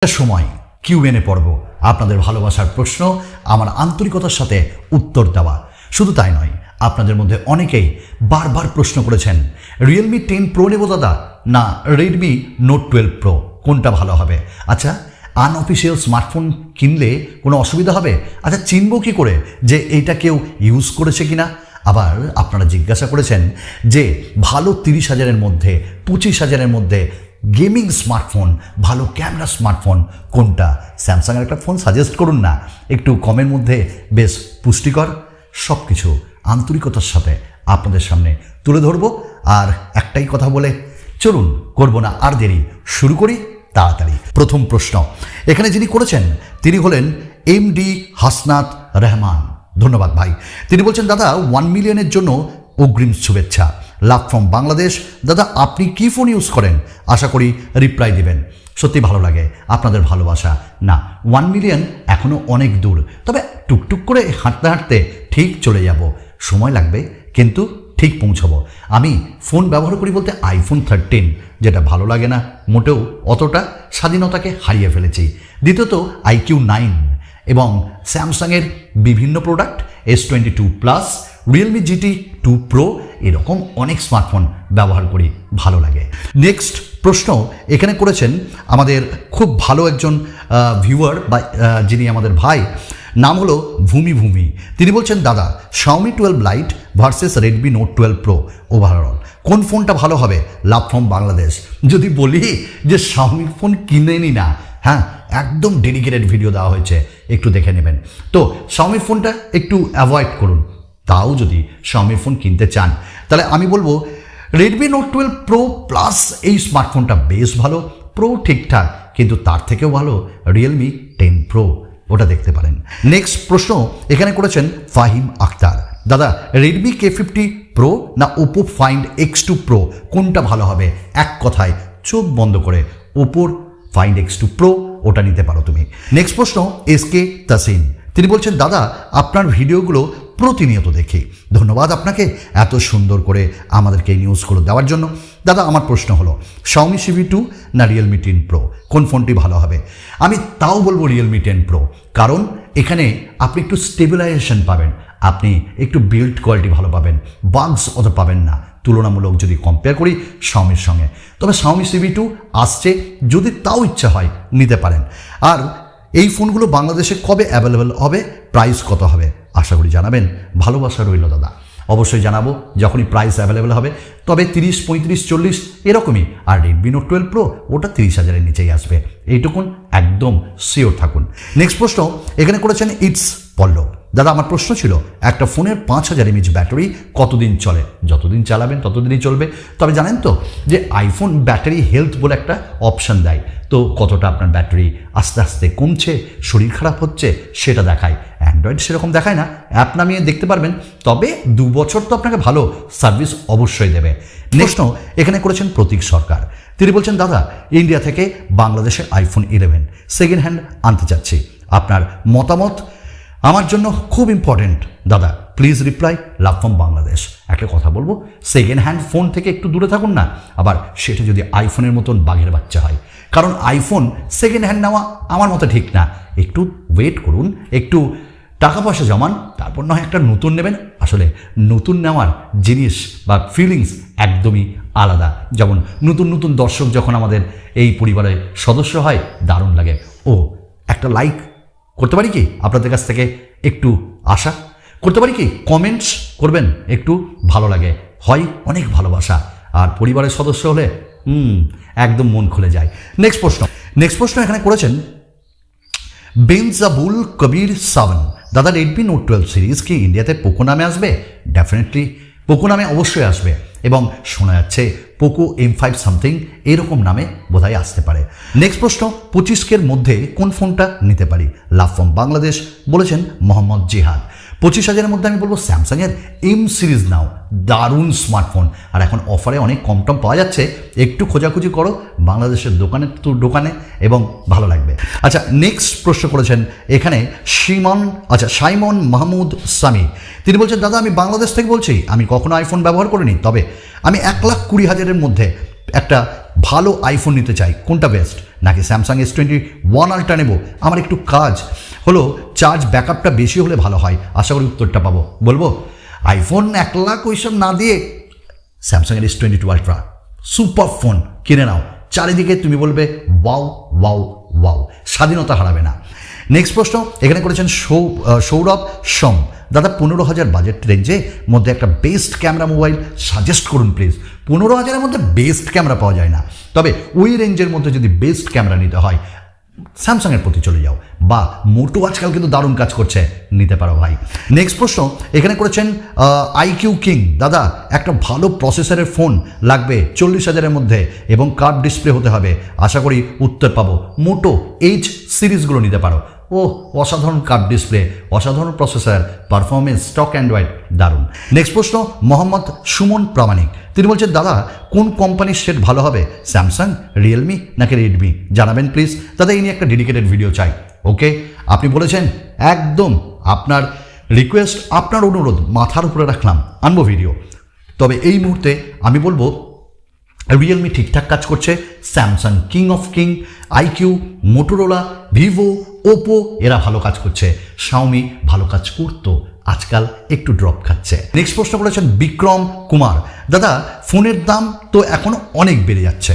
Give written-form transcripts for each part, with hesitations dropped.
সময় কিউএনএ পর্ব, আপনাদের ভালোবাসার প্রশ্ন আমার আন্তরিকতার সাথে উত্তর দেওয়া। শুধু তাই নয়, আপনাদের মধ্যে অনেকেই বারবার প্রশ্ন করেছেন, রিয়েলমি 10 প্রো নেব দাদা না রেডমি নোট 12 প্রো, কোনটা ভালো হবে? আচ্ছা, আনঅফিসিয়াল স্মার্টফোন কিনলে কোনো অসুবিধা হবে? আচ্ছা, চিনব কী করে যে এইটা কেউ ইউজ করেছে কিনা? আবার আপনারা জিজ্ঞাসা করেছেন যে ভালো 30,000-এর মধ্যে 25,000-এর মধ্যে গেমিং স্মার্টফোন, ভালো ক্যামেরা স্মার্টফোন কোনটা? স্যামসাংয়ের একটা ফোন সাজেস্ট করুন না, একটু কমের মধ্যে বেশ পুষ্টিকর। সব কিছু আন্তরিকতার সাথে আপনাদের সামনে তুলে ধরব। আর একটাই কথা বলে চলুন, করব না আর দেরি, শুরু করি তাড়াতাড়ি। প্রথম প্রশ্ন এখানে যিনি করেছেন তিনি হলেন এমডি হাসনাত রহমান। ধন্যবাদ ভাই। তিনি বলছেন, দাদা 1 মিলিয়নের জন্য অগ্রিম শুভেচ্ছা, লাভ ফ্রম বাংলাদেশ। দাদা আপনি কি ফোন ইউজ করেন? আশা করি রিপ্লাই দিবেন। সত্যি ভালো লাগে আপনাদের ভালোবাসা। না, 1 মিলিয়ন এখনও অনেক দূর, তবে টুকটুক করে হাঁটতে হাঁটতে ঠিক চলে যাব। সময় লাগবে কিন্তু ঠিক পৌঁছাবো। আমি ফোন ব্যবহার করি বলতে আইফোন 13, যেটা ভালো লাগে না মোটেও, অতটা স্বাধীনতাকে হারিয়ে ফেলেছি। দ্বিতীয়ত IQ9 এবং স্যামসাংয়ের বিভিন্ন product S22 plus, Realme GT 2 pro, এরকম অনেক স্মার্টফোন ব্যবহার করি, ভালো লাগে। নেক্সট প্রশ্ন এখানে করেছেন আমাদের খুব ভালো একজন ভিউয়ার বা যিনি আমাদের ভাই, নাম হলো ভূমি। তিনি বলছেন, দাদা Xiaomi 12 light versus Redmi Note 12 pro overall কোন ফোনটা ভালো হবে? Love from Bangladesh. যদি বলি যে Xiaomi ফোন কিনেনি না, হ্যাঁ, একদম ডেডিকেটেড ভিডিও দেওয়া হয়েছে, একটু দেখে নেবেন। তো Xiaomi ফোনটা একটু অ্যাভয়েড করুন। তাও যদি Xiaomi ফোন কিনতে চান, তাহলে আমি বলবো Redmi Note 12 প্রো প্লাস এই স্মার্টফোনটা বেশ ভালো। প্রো ঠিকঠাক, কিন্তু তার থেকেও ভালো Realme 10 প্রো, ওটা দেখতে পারেন। নেক্সট প্রশ্ন এখানে করেছেন ফাহিম আক্তার, দাদা Redmi K50 প্রো না Oppo Find X2 প্রো, কোনটা ভালো হবে? এক কথায় চোখ বন্ধ করে Oppo Find X2 প্রো, ওটা নিতে পারো তুমি। নেক্সট প্রশ্ন SK তাসিন, তিনি বলছেন, দাদা আপনার ভিডিওগুলো প্রতিনিয়ত দেখি। ধন্যবাদ আপনাকে এত সুন্দর করে আমাদেরকে এই নিউজগুলো দেওয়ার জন্য। দাদা আমার প্রশ্ন হলো Xiaomi Civi 2 না Realme 10 প্রো, কোন ফোনটি ভালো হবে? আমি তাও বলবো Realme 10 প্রো, কারণ এখানে আপনি একটু স্টেবিলাইজেশন পাবেন, আপনি একটু বিল্ড কোয়ালিটি ভালো পাবেন, বাগস অত পাবেন না তুলনামূলক যদি কম্পেয়ার করি Xiaomiর সঙ্গে। তবে Xiaomi Civi 2 আসছে, যদি তাও ইচ্ছা হয় নিতে পারেন। আর এই ফোনগুলো বাংলাদেশে কবে অ্যাভেলেবেল হবে, প্রাইস কত হবে, আশা করি জানাবেন। ভালোবাসা রইল দাদা, অবশ্যই জানাবো যখনই প্রাইস অ্যাভেলেবেল হবে। তবে 30, 35, 40 এরকমই। আর Redmi Note 12 প্রো ওটা 30,000-এর নিচেই আসবে, এইটুকুন একদম শিওর থাকুন। নেক্সট প্রশ্ন এখানে করেছেন ইটস পল্লব, দাদা আমার প্রশ্ন ছিল একটা ফোনের 5000 mAh ব্যাটারি কতদিন চলে? যতদিন চালাবেন ততদিনই চলবে। তবে জানেন তো যে আইফোন ব্যাটারি হেলথ বলে একটা অপশান দেয়, তো কতটা আপনার ব্যাটারি আস্তে আস্তে কমছে, শরীর খারাপ হচ্ছে, সেটা দেখায়। অ্যান্ড্রয়েড সেরকম দেখায় না, অ্যাপ নামিয়ে দেখতে পারবেন। তবে 2 বছর তো আপনাকে ভালো সার্ভিস অবশ্যই দেবে। নেক্সট এখানে করেছেন প্রতীক সরকার, তিনি বলছেন, দাদা ইন্ডিয়া থেকে বাংলাদেশে iPhone 11 সেকেন্ড হ্যান্ড আনতে চাচ্ছি, আপনার মতামত আমার জন্য খুব ইম্পর্টেন্ট। দাদা please reply, love from Bangladesh. একটা কথা বলবো, সেকেন্ড হ্যান্ড ফোন থেকে একটু দূরে থাকুন না, আবার সেটা যদি আইফোনের মতন বাঘের বাচ্চা হয়। কারণ আইফোন সেকেন্ড হ্যান্ড নেওয়া আমার মতো ঠিক না, একটু ওয়েট করুন, একটু টাকা পয়সা জমান, তারপর নয় একটা নতুন নেবেন। আসলে নতুন নেওয়ার জিনিস বা ফিলিংস একদমই আলাদা। যেমন নতুন দর্শক যখন আমাদের এই পরিবারের সদস্য হয়, দারুণ লাগে। ও একটা লাইক করতে পারি কি আপনাদের কাছ থেকে, একটু আশা করতে পারি কি, কমেন্টস করবেন, একটু ভালো লাগে, হয় অনেক ভালোবাসা। আর পরিবারের সদস্য হলে একদম মন খুলে যায়। নেক্সট প্রশ্ন এখানে করেছেন বেনজাবুল কবির 7, দাদা Redmi Note 12 সিরিজ কি ইন্ডিয়াতে পোকো নামে আসবে? ডেফিনেটলি পোকো নামে অবশ্যই আসবে, এবং শোনা যাচ্ছে পোকো M5 সামথিং এরকম নামে বোধহয় আসতে পারে। নেক্সট প্রশ্ন 25K-র মধ্যে কোন ফোনটা নিতে পারি? লাভ ফ্রম বাংলাদেশ, বলেছেন মোহাম্মদ জিহাদ। 25,000-এর মধ্যে আমি বলবো স্যামসাংয়ের M সিরিজ নাও, দারুণ স্মার্টফোন। আর এখন অফারে অনেক কম টম পাওয়া যাচ্ছে, একটু খোঁজাখুঁজি করো বাংলাদেশের দোকানে এবং ভালো লাগবে। আচ্ছা, নেক্সট প্রশ্ন করেছেন এখানে সাইমন মাহমুদ সামি, তিনি বলছেন, দাদা আমি বাংলাদেশ থেকে বলছি, আমি কখনো আইফোন ব্যবহার করিনি, তবে আমি 1,20,000-এর মধ্যে একটা ভালো আইফোন নিতে চাই, কোনটা বেস্ট? নাকি স্যামসাং S21 আলট্রা নেব, আমার একটু কাজ হলো চার্জ ব্যাকআপটা বেশি হলে ভালো হয়, আশা করি উত্তরটা পাবো। বলবো আইফোন 1 লাখ ওইসব না দিয়ে স্যামসাংয়ের S22 আলট্রা সুপার ফোন কিনে নাও, চারিদিকে তুমি বলবে ওয়াও ওয়াও ওয়াও, স্বাধীনতা হারাবে না। নেক্সট প্রশ্ন এখানে করেছেন সৌরভ সোম। দাদা 15,000 বাজেট রেঞ্জে মধ্যে একটা বেস্ট ক্যামেরা মোবাইল সাজেস্ট করুন প্লিজ। 15,000-এর মধ্যে বেস্ট ক্যামেরা পাওয়া যায় না, তবে ওই রেঞ্জের মধ্যে যদি বেস্ট ক্যামেরা নিতে হয় স্যামসাংয়ের প্রতি চলে যাও, বা মোটো আজকাল কিন্তু দারুণ কাজ করছে, নিতে পারো ভাই। নেক্সট প্রশ্ন এখানে করেছেন আইকিউ কিং। দাদা একটা ভালো প্রসেসরের ফোন লাগবে 40,000-এর মধ্যে এবং কার্ভ ডিসপ্লে হতে হবে, আশা করি উত্তর পাবো। মোটো এইচ সিরিজগুলো নিতে পারো, ও অসাধারণ কার্ভ ডিসপ্লে, অসাধারণ প্রসেসর, পারফরমেন্স, স্টক অ্যান্ড্রয়েড দারুণ। নেক্সট প্রশ্ন মোহাম্মদ সুমন প্রামাণিক, তিনি বলছেন দাদা কোন কোম্পানির সেট ভালো হবে, স্যামসাং, রিয়েলমি নাকি রেডমি, জানাবেন প্লিজ। দাদা এই নিয়ে একটা ডেডিকেটেড ভিডিও চাই। ওকে, আপনি বলেছেন একদম আপনার রিকোয়েস্ট, আপনার অনুরোধ মাথার উপরে রাখলাম, আনবো ভিডিও। তবে এই মুহূর্তে আমি বলবো রিয়েলমি ঠিকঠাক কাজ করছে, Samsung king of king, iQOO, Motorola, Vivo, Oppo এরা ভালো কাজ করছে, শাওমি ভালো কাজ করতো, আজকাল একটু ড্রপ খাচ্ছে। নেক্সট প্রশ্ন করেছেন বিক্রম কুমার। দাদা ফোনের দাম তো এখনো অনেক বেড়ে যাচ্ছে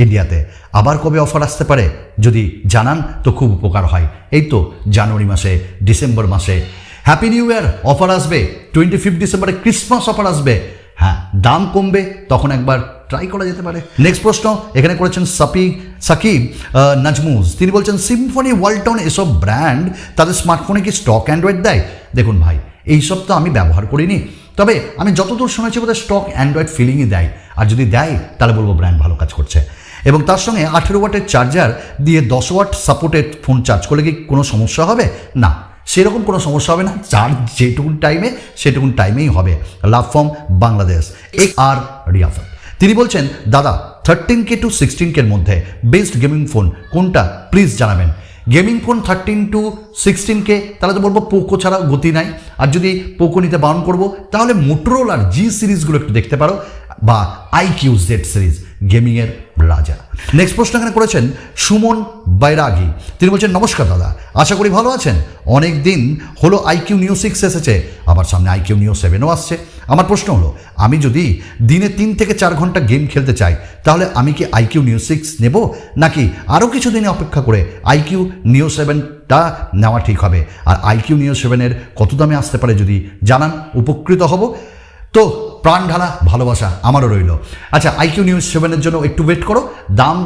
ইন্ডিয়াতে, আবার কবে অফার আসতে পারে যদি জানান তো খুব উপকার হয়। এই তো জানুয়ারি মাসে, ডিসেম্বর মাসে হ্যাপি নিউ ইয়ার অফার আসবে, 25 ডিসেম্বরে ক্রিসমাস অফার আসবে, হ্যাঁ দাম কমবে, তখন একবার ট্রাই করা যেতে পারে। নেক্সট প্রশ্ন এখানে করেছেন সাকিব নাজমুজ, তিনি বলছেন সিম্ফনি, ওয়ালটন এসব ব্র্যান্ড তাদের স্মার্টফোনে কি স্টক অ্যান্ড্রয়েড দেয়? দেখুন ভাই এইসব তো আমি ব্যবহার করিনি, তবে আমি যতদূর শুনেছি বোধহয় স্টক অ্যান্ড্রয়েড ফিলিংই দেয়, আর যদি দেয় তাহলে বলবো ব্র্যান্ড ভালো কাজ করছে। এবং তার সঙ্গে 18 ওয়াটের চার্জার দিয়ে 10 ওয়াট সাপোর্টেড ফোন চার্জ করলে কি কোনো সমস্যা হবে? না, সেরকম কোনো সমস্যা হবে না, চার্জ যেটুকুন টাইমে সেটুকুন টাইমেই হবে। লাভ ফ্রম বাংলাদেশ আর রিয়াফত, তিনি বলছেন দাদা 13K to 16K-র মধ্যে বেস্ট গেমিং ফোন কোনটা প্লিজ জানাবেন। গেমিং ফোন 13 to 16K, তাহলে তো বলবো পোকো ছাড়া গতি নাই, আর যদি পোকো নিতে বারণ করবো তাহলে মোটোরোলার জি সিরিজগুলো একটু দেখতে পারো, বা আইকিউ জেড সিরিজ গেমিংয়ের রাজা। নেক্সট প্রশ্ন এখানে করেছেন সুমন বাইরাগী, তিনি বলছেন নমস্কার দাদা, আশা করি ভালো আছেন। অনেক দিন হলো আইকিউ নিউ 6 এসেছে, আবার সামনে আইকিউ নিউ 7ও আসছে। আমার প্রশ্ন হলো আমি যদি দিনে 3 থেকে 4 ঘন্টা গেম খেলতে চাই তাহলে আমি কি আইকিউ নিউ 6 নেব, নাকি আরও কিছু দিনে অপেক্ষা করে আইকিউ নিউ 7টা নেওয়া ঠিক হবে? আর আইকিউ নিউ 7-এর কত দামে আসতে পারে যদি জানান উপকৃত হব। তো প্রাণ ঢালা ভালোবাসা আমারও রইল। আচ্ছা আইকিউ নিউ 7-এর জন্য একটু ওয়েট করো, দাম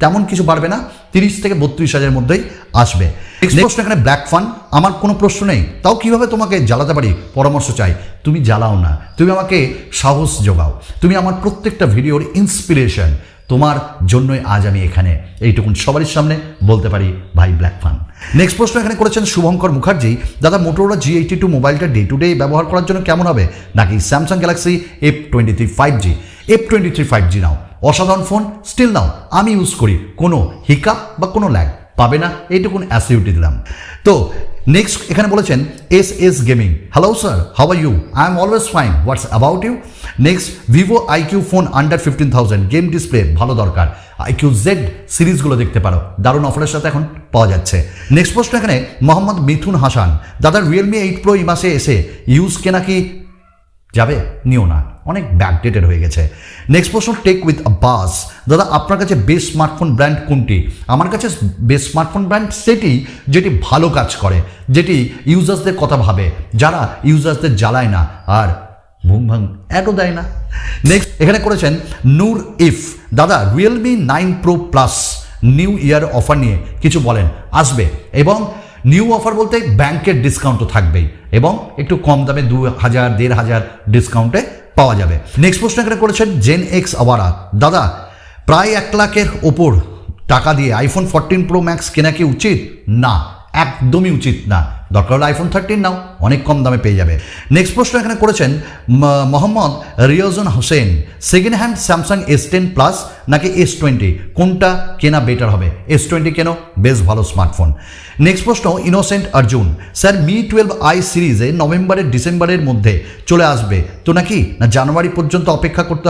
তেমন কিছু বাড়বে না, 30 থেকে 32,000-এর মধ্যেই আসবে। নেক্সট প্রশ্ন এখানে ব্ল্যাক ফান, আমার কোনো প্রশ্ন নেই, তাও কিভাবে তোমাকে জ্বালাতে পারি পরামর্শ চাই। তুমি জ্বালাও না, তুমি আমাকে সাহস যোগাও, তুমি আমার প্রত্যেকটা ভিডিওর ইন্সপিরেশন, তোমার জন্যই আজ আমি এখানে, এইটুকুন সবারই সামনে বলতে পারি ভাই ব্ল্যাক ফান। নেক্সট প্রশ্ন এখানে করেছেন শুভঙ্কর মুখার্জি, দাদা মোটোরোলা G82 মোবাইলটা ডে টু ডে ব্যবহার করার জন্য কেমন হবে, নাকি Samsung Galaxy F23 5G? F23 5G নাও, অসাধারণ ফোন, স্টিল নাও, আমি ইউজ করি, কোনো হিকাপ বা কোনো ল্যাগ পাবে না, এইটুকুন অ্যাসিউরিটি দিলাম। তো নেক্সট এখানে বলেছেন S gaming, hello sir, how are you? I am always fine, what's about you? Next Vivo iQOO phone under 15,000, game display ভালো দরকার, আইকিউ জেড সিরিজগুলো দেখতে পারো, দারুণ অফারের সাথে এখন পাওয়া যাচ্ছে। নেক্সট প্রশ্ন এখানে মোহাম্মদ মিথুন হাসান, দাদা রিয়েলমি 8 Pro এই মাসে এসে ইউজ কে নাকি যাবে, নিও না, অনেক ব্যাকডেটেড হয়ে গেছে। নেক্সট প্রশ্ন টেক উইথ আব্বাস, দাদা আপনার কাছে বেস্ট স্মার্টফোন ব্র্যান্ড কোনটি? আমার কাছে বেস্ট স্মার্টফোন ব্র্যান্ড সেটি যেটি ভালো কাজ করে, যেটি ইউজার্সদের কথা ভাবে, যারা ইউজার্সদের জ্বালায় না আর ভুং ভাং অ্যাডও দেয় না। নেক্সট এখানে করেছেন নূর ইফ, দাদা Realme 9 Pro Plus new year offer নিয়ে কিছু বলেন, আসবে এবং নিউ অফার বলতে ব্যাংকের ডিসকাউন্ট তো থাকবেই, এবং একটু কম দামে 2,000 1,500 ডিসকাউন্টে পাওয়া যাবে। নেক্সট প্রশ্ন এখানে করেছেন জেন এক্স আওয়ারা, দাদা প্রায় 1 লাখের ওপর টাকা দিয়ে আইফোন 14 Pro Max কেনা কি উচিত? না, একদমই উচিত না, দরকার হলে আইফোন 13 নাও, অনেক কম দামে পেয়ে যাবে। নেক্সট প্রশ্ন এখানে করেছেন Mohammad Riyajun Hossain, second hand Samsung S10 plus নাকি S20 কোনটা কেনা বেটার হবে? S20 কেন, বেশ ভালো স্মার্টফোন। নেক্সট প্রশ্ন innocent Arjun, sir Mi 12i সিরিজে নভেম্বরের ডিসেম্বরের মধ্যে চলে আসবে তো নাকি, না জানুয়ারি পর্যন্ত অপেক্ষা করতে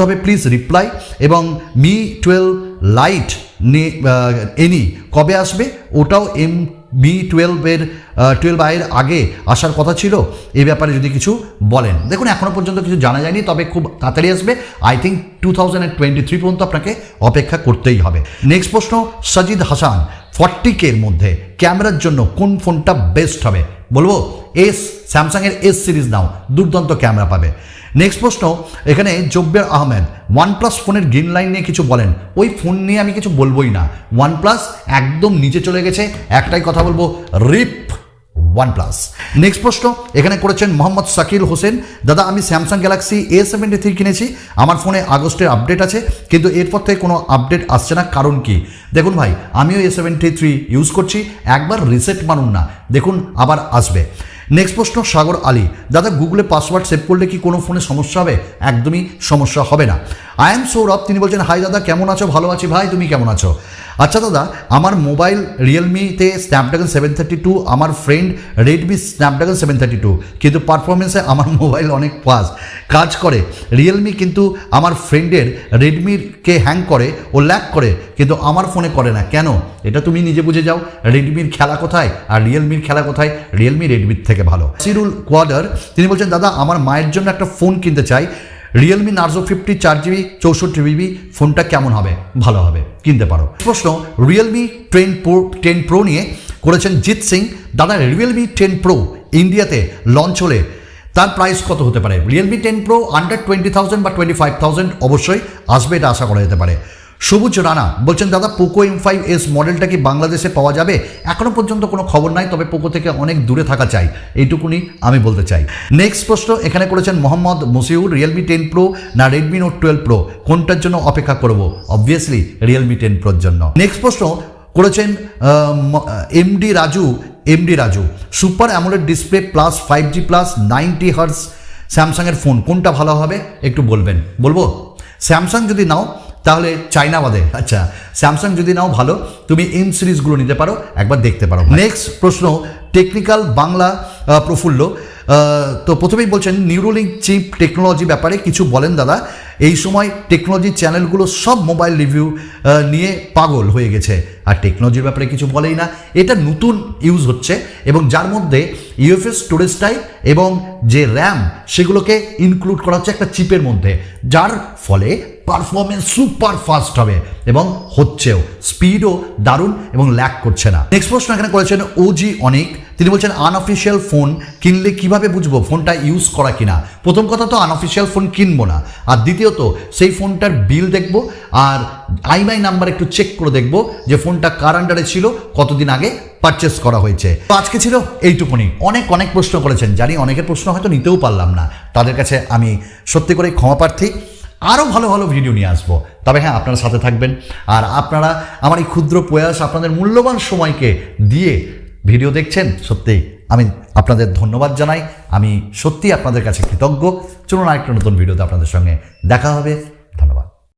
হবে প্লিজ রিপ্লাই। এবং Mi 12 লাইট এনি কবে আসবে? ওটাও Mi 12i এর আগে আসার কথা ছিল, এই ব্যাপারে যদি কিছু বলেন। দেখুন এখনও পর্যন্ত কিছু জানা যায়নি, তবে খুব তাড়াতাড়ি আসবে। আই থিঙ্ক 2023 পর্যন্ত আপনাকে অপেক্ষা করতেই হবে। নেক্সট প্রশ্ন সাজিদ হাসান, 40K এর মধ্যে ক্যামেরার জন্য কোন ফোনটা বেস্ট হবে? বলবো স্যামসাংয়ের S সিরিজ নাও, দুর্দান্ত ক্যামেরা পাবে। নেক্সট প্রশ্ন এখানে জব্বের আহমেদ, OnePlus ফোনের গ্রিন লাইন নিয়ে কিছু বলেন। ওই ফোন নিয়ে আমি কিছু বলবোই না, OnePlus একদম নিচে চলে গেছে, একটাই কথা বলবো, রিপ OnePlus। নেক্সট প্রশ্ন এখানে করেছেন মোহাম্মদ শাকিল হোসেন, দাদা আমি স্যামসাং গ্যালাক্সি A73 কিনেছি, আমার ফোনে আগস্টের আপডেট আছে, কিন্তু এরপর থেকে কোনো আপডেট আসছে না, কারণ কি? দেখুন ভাই, আমিও A73 ইউজ করছি, একবার রিসেট মানুন না, দেখুন আবার আসবে। নেক্সট প্রশ্ন সাগর আলী, দাদা গুগলে পাসওয়ার্ড সেভ করলে কি কোনো ফোনে সমস্যা হবে? একদমই সমস্যা হবে না। আই এম সৌরভ, তিনি বলছেন হাই দাদা কেমন আছো? ভালো আছি ভাই, তুমি কেমন আছো? আচ্ছা দাদা, আমার মোবাইল রিয়েলমিতে স্ন্যাপড্রাগন 732, আমার ফ্রেন্ড রেডমি স্ন্যাপড্রাগন 732, কিন্তু পারফরমেন্সে আমার মোবাইল অনেক ফাস্ট কাজ করে। রিয়েলমি কিন্তু আমার ফ্রেন্ডের রেডমিকে হ্যাং করে ও ল্যাগ করে, কিন্তু আমার ফোনে করে না, কেন? এটা তুমি নিজে বুঝে যাও, রেডমির খেলা কোথায় আর রিয়েলমির খেলা কোথায়? রিয়েলমি রেডমির থেকে ভালো। সিরুল কোয়াডার, তিনি বলছেন দাদা আমার মায়ের জন্য একটা ফোন কিনতে চাই, রিয়েলমি নার্জো 50 4GB 64GB ফোনটা কেমন হবে? ভালো হবে, কিনতে পারো। প্রশ্ন রিয়েলমি 10 Pro নিয়ে করেছেন জিৎ সিং, দাদা রিয়েলমি 10 Pro ইন্ডিয়াতে লঞ্চ হলে তার প্রাইস কত হতে পারে? রিয়েলমি 10 Pro আন্ডার 20,000 বা 25,000 অবশ্যই আসবে, এটা আশা করা যেতে পারে। সবুজ রানা বলছেন দাদা পোকো M5s মডেলটা কি বাংলাদেশে পাওয়া যাবে? এখনো পর্যন্ত কোনো খবর নাই, তবে পোকো থেকে অনেক দূরে থাকা চাই, এইটুকুনি আমি বলতে চাই। নেক্সট প্রশ্ন এখানে করেছেন মোহাম্মদ মসিউর, রিয়েলমি 10 Pro না রেডমি নোট 12 Pro কোনটার জন্য অপেক্ষা করব? অবভিয়াসলি রিয়েলমি 10 Proর জন্য। নেক্সট প্রশ্ন করেছেন MD Raju, super AMOLED display plus 5G plus 90 Hz স্যামসাংয়ের ফোন কোনটা ভালো হবে একটু বলবেন? বলবো স্যামসাং যদি নাও তাহলে চাইনা বাদে, আচ্ছা স্যামসাং যদি নাও ভালো, তুমি এম সিরিজগুলো নিতে পারো, একবার দেখতে পারো। নেক্সট প্রশ্ন টেকনিক্যাল বাংলা প্রফুল্ল, তো প্রথমেই বলছেন নিউরোলিঙ্ক চিপ টেকনোলজি ব্যাপারে কিছু বলেন দাদা, এই সময় টেকনোলজি চ্যানেলগুলো সব মোবাইল রিভিউ নিয়ে পাগল হয়ে গেছে, আর টেকনোলজির ব্যাপারে কিছু বলেই না। এটা নতুন ইউজ হচ্ছে এবং যার মধ্যে ইউএফএস স্টোরেজ টাইপ এবং যে র্যাম সেগুলোকে ইনক্লুড করা হচ্ছে একটা চিপের মধ্যে, যার ফলে পারফরমেন্স সুপার ফাস্ট হবে এবং হচ্ছেও, স্পিডও দারুণ এবং ল্যাগ করছে না। নেক্সট প্রশ্ন এখানে করেছেন ওজি অনেক, তিনি বলছেন আনঅফিসিয়াল ফোন কিনলে কিভাবে বুঝবো ফোনটা ইউজ করা কিনা? প্রথম কথা তো আনঅফিসিয়াল ফোন কিনবো না, আর দ্বিতীয়ত সেই ফোনটার বিল দেখবো আর আইএমআই নাম্বার একটু চেক করে দেখবো যে ফোনটা কার আন্ডারে ছিল, কতদিন আগে পারচেস করা হয়েছে। তো আজকে ছিল এইটুকুনি। অনেক প্রশ্ন করেছেন, জানি অনেকের প্রশ্ন হয়তো নিতেও পারলাম না, তাদের কাছে আমি সত্যি করে ক্ষমা প্রার্থী। আরও ভালো ভিডিও নিয়ে আসবো, তবে হ্যাঁ আপনারা সাথে থাকবেন, আর আপনারা আমার এই ক্ষুদ্র প্রয়াস আপনাদের মূল্যবান সময়কে দিয়ে ভিডিও দেখছেন, সত্যিই আমি আপনাদের ধন্যবাদ জানাই, আমি সত্যি আপনাদের কাছে কৃতজ্ঞ। চলুন আরেকটা নতুন ভিডিওতে আপনাদের সঙ্গে দেখা হবে।